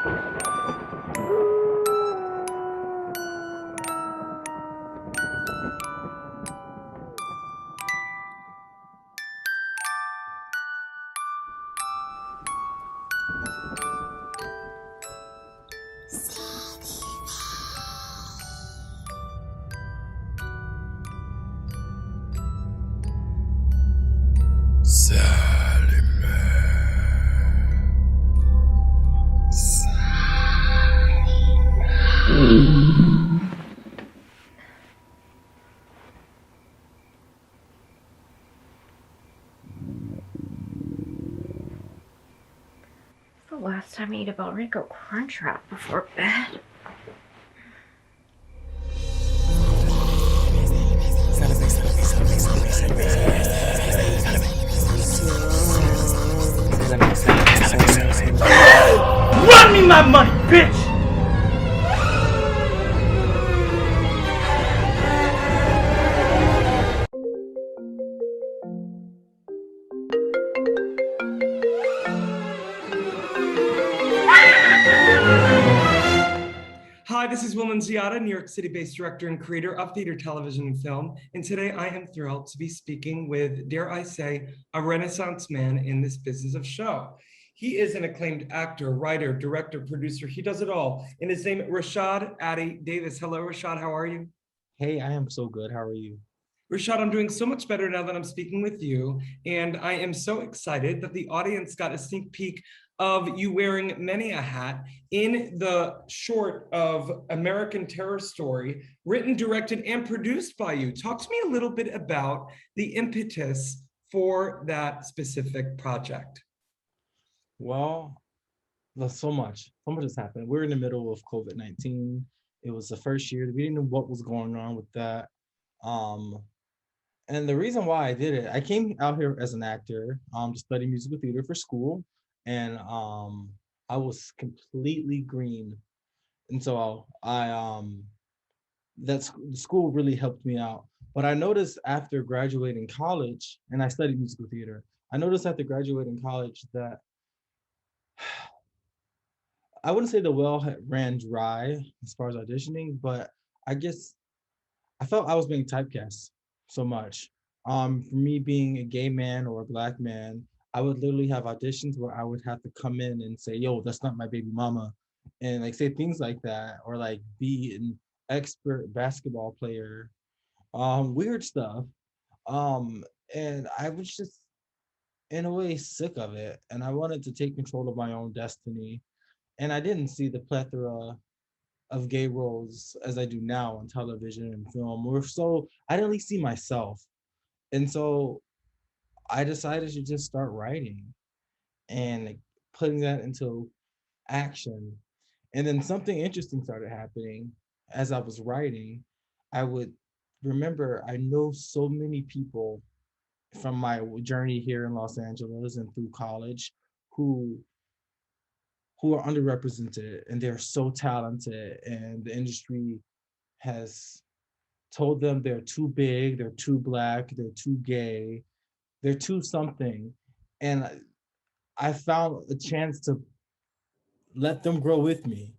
The last time I ate a Bellrico Crunchwrap before bed. Run me my money, bitch! Hi, this is Will Nunziata, New York City-based director and creator of theater, television, and film. And today I am thrilled to be speaking with, dare I say, a Renaissance man in this business of show. He is an acclaimed actor, writer, director, producer. He does it all. And his name is RASHAD ADDY-DAVIS. Hello, RASHAD. How are you? Hey, I am so good. How are you? RASHAD, I'm doing so much better now that I'm speaking with you. And I am so excited that the audience got a sneak peek of you wearing many a hat in the short of American Terror Story, written, directed, and produced by you. Talk to me a little bit about the impetus for that specific project. Well, there's so much has happened. We're in the middle of COVID-19. It was the first year. We didn't know what was going on with that. And the reason why I did it, I came out here as an actor to study musical theater for school. And I was completely green. And so the school really helped me out. But I noticed after graduating college, and I studied musical theater, I noticed after graduating college that I wouldn't say the well ran dry as far as auditioning, but I guess I felt I was being typecast so much. For me being a gay man or a Black man, I would literally have auditions where I would have to come in and say, yo, that's not my baby mama. And like say things like that, or like be an expert basketball player, weird stuff. And I was just in a way sick of it. And I wanted to take control of my own destiny. And I didn't see the plethora of gay roles as I do now on television and film. I didn't really see myself. And so I decided to just start writing and like, putting that into action. And then something interesting started happening as I was writing. I would remember I know so many people from my journey here in Los Angeles and through college who are underrepresented, and they're so talented, and the industry has told them they're too big, they're too Black, they're too gay, they're too something. And I found a chance to let them grow with me.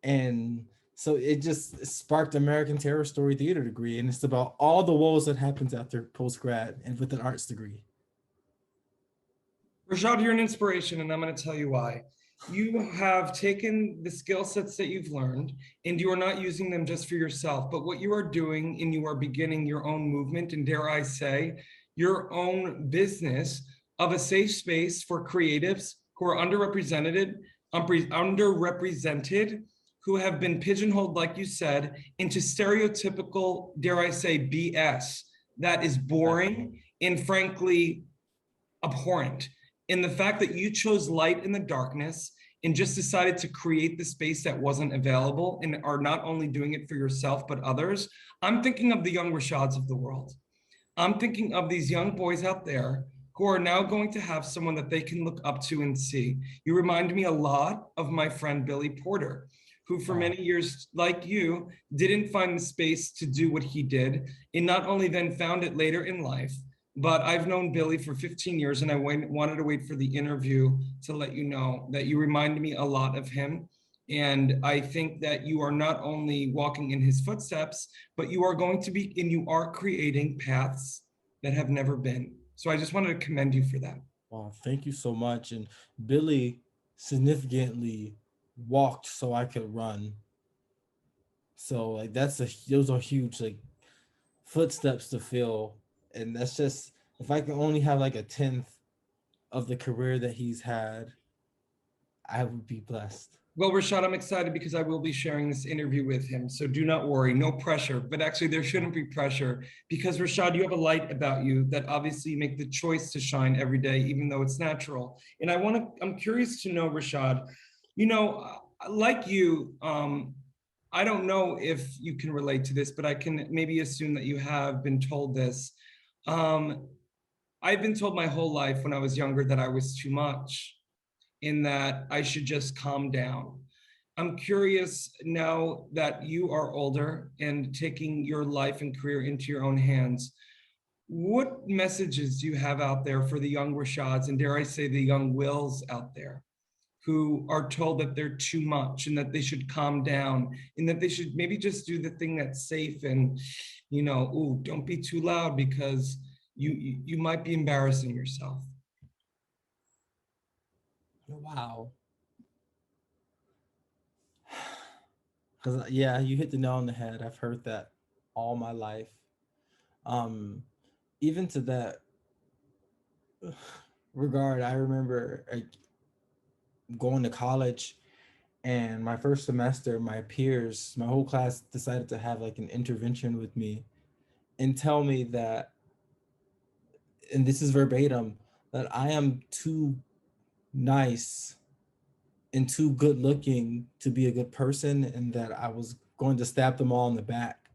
And so it just sparked American Terror Story theater degree. And it's about all the woes that happens after post-grad and with an arts degree. RASHAD, you're an inspiration, and I'm going to tell you why. You have taken the skill sets that you've learned, and you are not using them just for yourself, but what you are doing, and you are beginning your own movement, and dare I say, your own business of a safe space for creatives who are underrepresented, who have been pigeonholed, like you said, into stereotypical, dare I say, BS that is boring and frankly abhorrent. In the fact that you chose light in the darkness and just decided to create the space that wasn't available and are not only doing it for yourself, but others. I'm thinking of the young RASHADs of the world. I'm thinking of these young boys out there who are now going to have someone that they can look up to and see. You remind me a lot of my friend Billy Porter, who for many years, like you, didn't find the space to do what he did, and not only then found it later in life, but I've known Billy for 15 years, and I wanted to wait for the interview to let you know that you remind me a lot of him. And I think that you are not only walking in his footsteps, but you are going to be, and you are creating paths that have never been. So I just wanted to commend you for that. Well, thank you so much. And Billy significantly walked so I could run. So like those are huge like footsteps to fill. And that's just, if I can only have like a tenth of the career that he's had, I would be blessed. Well, Rashad, I'm excited because I will be sharing this interview with him. So do not worry, no pressure. But actually, there shouldn't be pressure because, Rashad, you have a light about you that obviously you make the choice to shine every day, even though it's natural. And I'm curious to know, Rashad, like you, I don't know if you can relate to this, but I can maybe assume that you have been told this. Um, I've been told my whole life when I was younger that I was too much, in that I should just calm down. I'm curious now that you are older and taking your life and career into your own hands, what messages do you have out there for the young Rashads, and dare I say the young Wills out there, who are told that they're too much and that they should calm down and that they should maybe just do the thing that's safe and, ooh, don't be too loud because you might be embarrassing yourself. Wow. Because yeah, you hit the nail on the head. I've heard that all my life. Um, Even to that regard, I remember like going to college, and my first semester, my peers, my whole class decided to have like an intervention with me and tell me that, and this is verbatim, that I am too nice and too good looking to be a good person, and that I was going to stab them all in the back.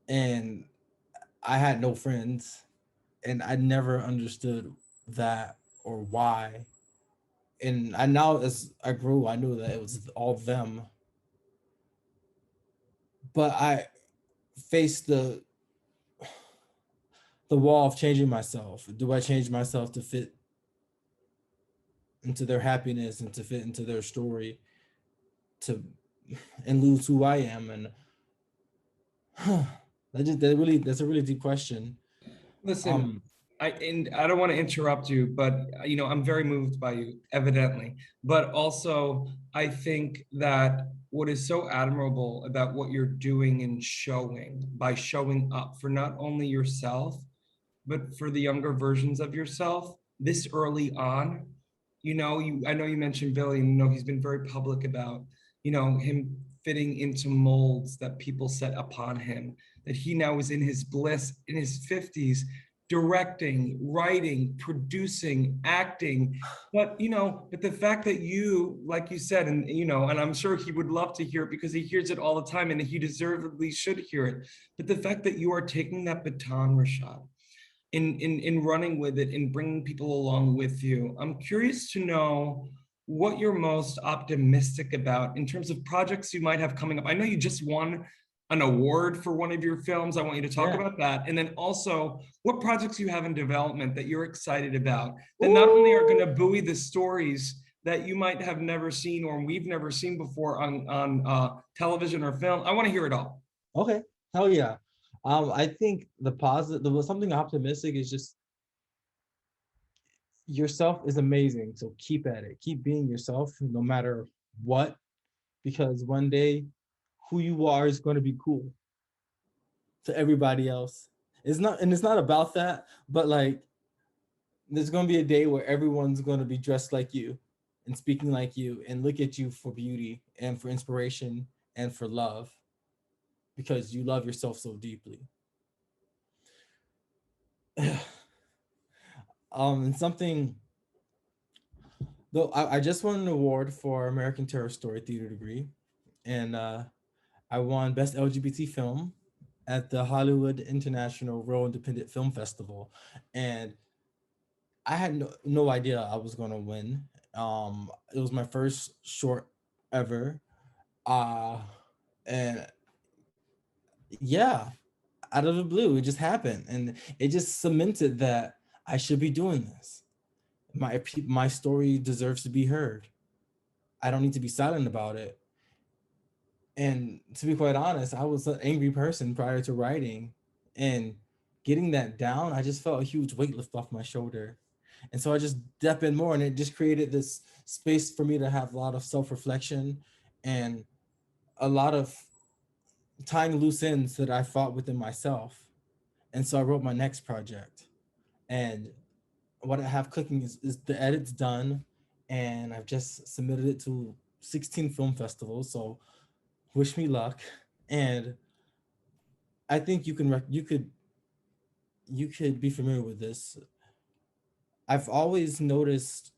And I had no friends, and I never understood that or why. And I now, as I grew, I knew that it was all them. But I faced the wall of changing myself. Do I change myself to fit into their happiness and to fit into their story, to and lose who I am? And that's a really deep question. Listen, Um, I don't want to interrupt you, but I'm very moved by you, evidently. But also, I think that what is so admirable about what you're doing and showing by showing up for not only yourself, but for the younger versions of yourself this early on. I know you mentioned Billy, and he's been very public about, him fitting into molds that people set upon him, that he now is in his bliss in his 50s, directing, writing, producing, acting. But the fact that you, like you said, and I'm sure he would love to hear it because he hears it all the time and he deservedly should hear it. But the fact that you are taking that baton, Rashad, in running with it and bringing people along with you. I'm curious to know what you're most optimistic about in terms of projects you might have coming up. I know you just won an award for one of your films. I want you to talk yeah. about that. And then also what projects you have in development that you're excited about that not only are going to Ooh. buoy the stories that you might have never seen or we've never seen before on television or film. I want to hear it all. Okay. Hell yeah. I think the positive, something optimistic is just yourself is amazing. So keep at it. Keep being yourself no matter what, because one day who you are is going to be cool to everybody else. It's not about that, but like there's going to be a day where everyone's going to be dressed like you and speaking like you and look at you for beauty and for inspiration and for love because you love yourself so deeply. And something though, I just won an award for American Terror Story Theater Degree, and I won Best LGBT Film at the Hollywood International Rural Independent Film Festival, and I had no idea I was going to win. It was my first short ever, uh, and yeah, out of the blue. It just happened, and it just cemented that I should be doing this. My story deserves to be heard. I don't need to be silent about it. And to be quite honest, I was an angry person prior to writing, and getting that down, I just felt a huge weight lift off my shoulder. And so I just dep in more, and it just created this space for me to have a lot of self-reflection and a lot of tying loose ends that I fought within myself. And so I wrote my next project. And what I have cooking is the edits done, and I've just submitted it to 16 film festivals. So wish me luck. And I think you could be familiar with this. I've always noticed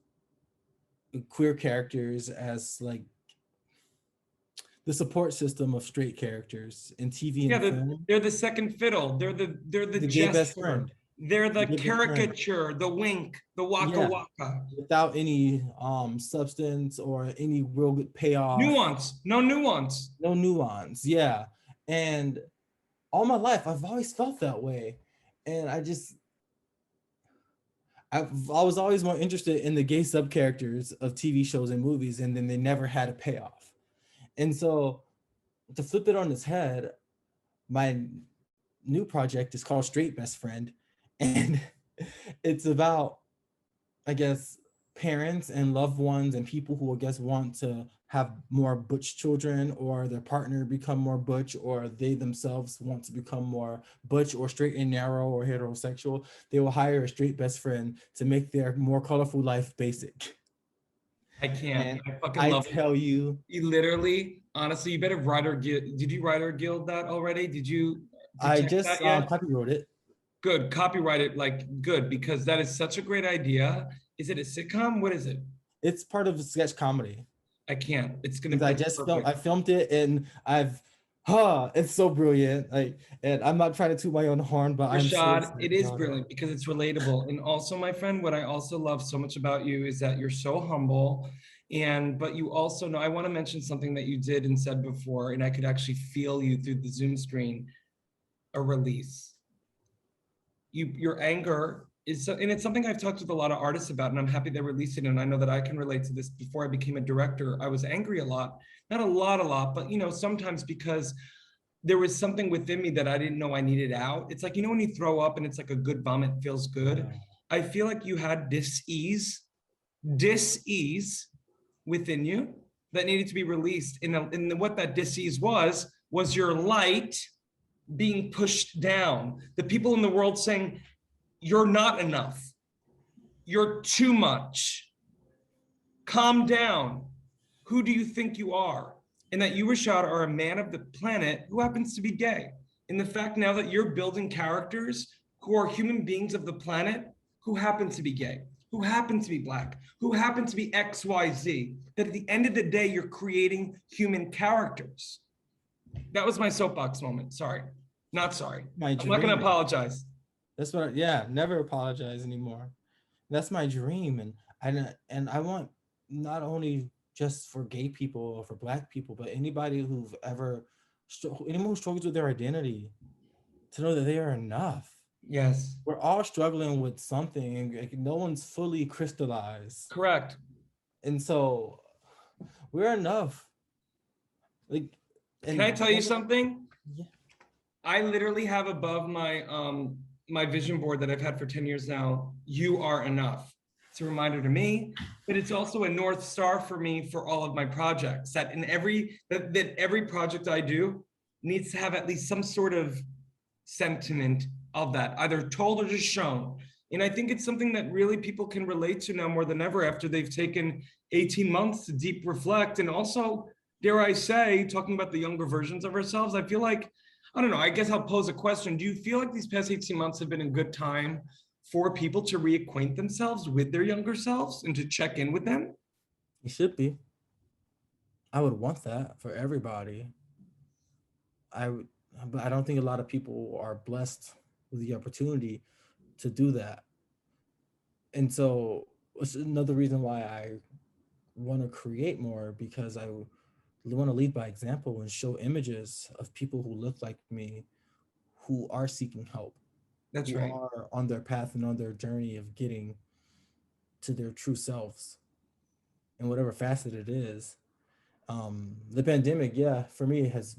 queer characters as like the support system of straight characters in TV Yeah, and film. they're the second fiddle. They're the The gay best jester. friend. They're the The gay best friend. caricature, the wink, the waka Yeah. waka. Without any substance or any real good payoff. Nuance, no nuance. No nuance. Yeah. And all my life I've always felt that way. And I was always more interested in the gay sub characters of TV shows and movies, and then they never had a payoff. And so to flip it on its head, my new project is called Straight Best Friend. And it's about, I guess, parents and loved ones and people who I guess want to have more butch children, or their partner become more butch, or they themselves want to become more butch or straight and narrow or heterosexual. They will hire a straight best friend to make their more colorful life basic. I can't. And I fucking I love it. tell you, You literally, honestly, you better writer guild. Did you writer guild that already? Did you? I detect just that yet? copywrote it. Good, copyright it, like good, because that is such a great idea. Is it a sitcom? What is it? It's part of a sketch comedy. I can't. It's gonna I be just perfect. I filmed it, and it's so brilliant. And I'm not trying to toot my own horn, but I'm so Rashad, excited it is about brilliant because it's relatable. And also, my friend, what I also love so much about you is that you're so humble. But you also know, I want to mention something that you did and said before, and I could actually feel you through the Zoom screen, a release. Your anger is, and it's something I've talked with a lot of artists about, and I'm happy they're releasing it. And I know that I can relate to this. Before I became a director, I was angry a lot, not a lot, but sometimes because there was something within me that I didn't know I needed out. It's like, when you throw up and it's like a good vomit feels good. Yeah. I feel like you had dis-ease within you that needed to be released. And what that dis-ease was your light being pushed down. The people in the world saying, you're not enough. You're too much. Calm down. Who do you think you are? And that you, Rashad, are a man of the planet who happens to be gay. And the fact now that you're building characters who are human beings of the planet who happen to be gay, who happen to be Black, who happen to be XYZ, that at the end of the day, you're creating human characters. That was my soapbox moment. Sorry. Not sorry. I'm not going to apologize. That's what, never apologize anymore. That's my dream. And I want not only just for gay people or for Black people, but anybody anyone who struggles with their identity, to know that they are enough. Yes. We're all struggling with something, and like, no one's fully crystallized. Correct. And so we're enough. Like, can I tell you something? Yeah. I literally have above my my vision board that I've had for 10 years now, you are enough. It's a reminder to me, but it's also a North Star for me for all of my projects, that every project I do needs to have at least some sort of sentiment of that, either told or just shown. And I think it's something that really people can relate to now more than ever after they've taken 18 months to deep reflect. And also, dare I say, talking about the younger versions of ourselves, I feel like, I don't know, I guess I'll pose a question. Do you feel like these past 18 months have been a good time for people to reacquaint themselves with their younger selves and to check in with them? It should be. I would want that for everybody. But I don't think a lot of people are blessed with the opportunity to do that. And so it's another reason why I want to create more, because I want to lead by example and show images of people who look like me, who are seeking help, That's who right. are on their path and on their journey of getting to their true selves in whatever facet it is. The pandemic, yeah, for me has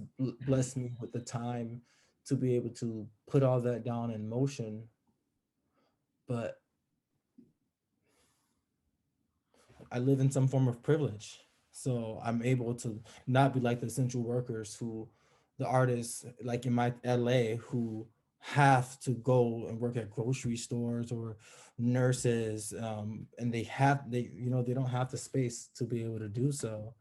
blessed me with the time to be able to put all that down in motion. But I live in some form of privilege. So I'm able to not be like the essential workers who, the artists like in my LA who have to go and work at grocery stores or nurses, and they don't have the space to be able to do so.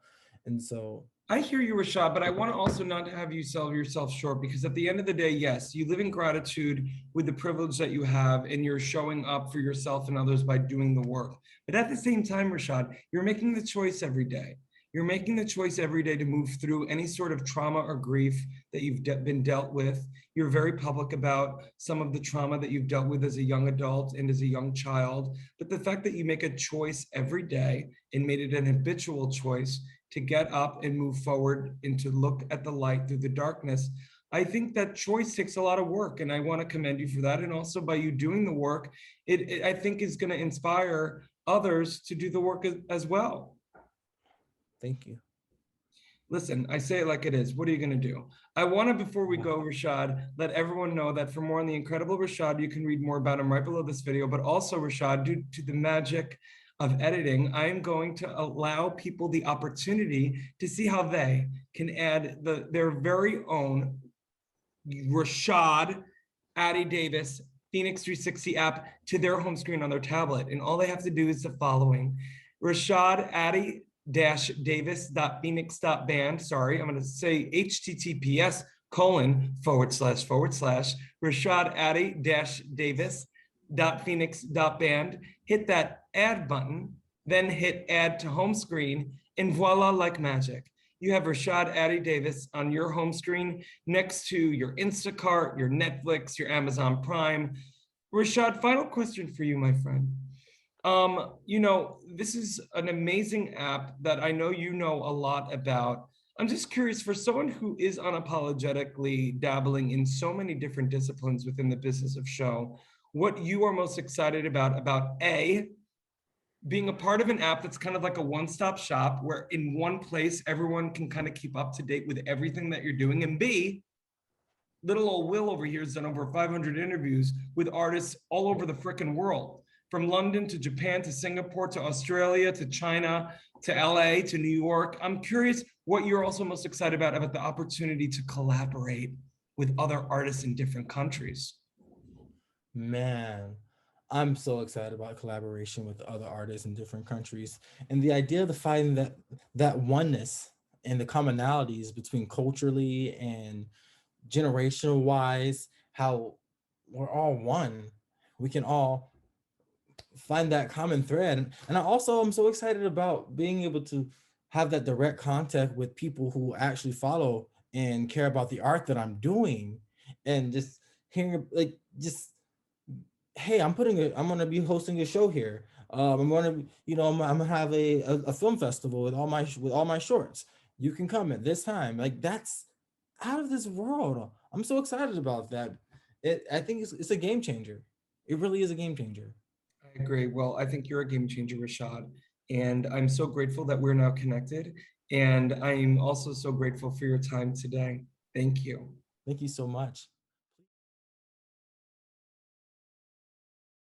And so I hear you, Rashad, but I want to also not have you sell yourself short, because at the end of the day, yes, you live in gratitude with the privilege that you have, and you're showing up for yourself and others by doing the work. But at the same time, Rashad, you're making the choice every day. You're making the choice every day to move through any sort of trauma or grief that you've been dealt with. You're very public about some of the trauma that you've dealt with as a young adult and as a young child. But the fact that you make a choice every day and made it an habitual choice to get up and move forward and to look at the light through the darkness, I think that choice takes a lot of work, and I want to commend you for that. And also by you doing the work, it I think is going to inspire others to do the work as well. thank you. Listen, I say it like it is. What are you going to do? I want to, before we go, Rashad, let everyone know that for more on the incredible Rashad, you can read more about him right below this video. But also, Rashad, due to the magic of editing, I am going to allow people the opportunity to see how they can add their very own Rashad Addy-Davis FENIX 360 app to their home screen on their tablet. And all they have to do is the following: Rashad Addy-Davis.Phoenix.band. Sorry, I'm going to say https:// Rashad Addy-Davis.Phoenix.band. Hit that add button, then hit add to home screen, and voila, like magic, you have Rashad Addy-Davis on your home screen next to your Instacart, your Netflix, your Amazon Prime. Rashad, final question for you, my friend. This is an amazing app that I know you know a lot about. I'm just curious, for someone who is unapologetically dabbling in so many different disciplines within the business of show, what you are most excited about A, being a part of an app that's kind of like a one-stop shop where in one place, everyone can kind of keep up to date with everything that you're doing. And B, little old Will over here has done over 500 interviews with artists all over the frickin' world, from London to Japan to Singapore to Australia to China to LA to New York. I'm curious what you're also most excited about the opportunity to collaborate with other artists in different countries. Man, I'm so excited about collaboration with other artists in different countries, and the idea of the finding that oneness and the commonalities between culturally and generational wise, how we're all one. We can all find that common thread. And I also am so excited about being able to have that direct contact with people who actually follow and care about the art that I'm doing, and just hearing like just, hey, I'm gonna be hosting a show here. I'm gonna, I'm gonna have a film festival with all my shorts. You can come at this time. Like, that's out of this world. I'm so excited about that. I think it's a game changer. It really is a game changer. I agree. Well, I think you're a game changer, Rashad. And I'm so grateful that we're now connected. And I'm also so grateful for your time today. Thank you. Thank you so much.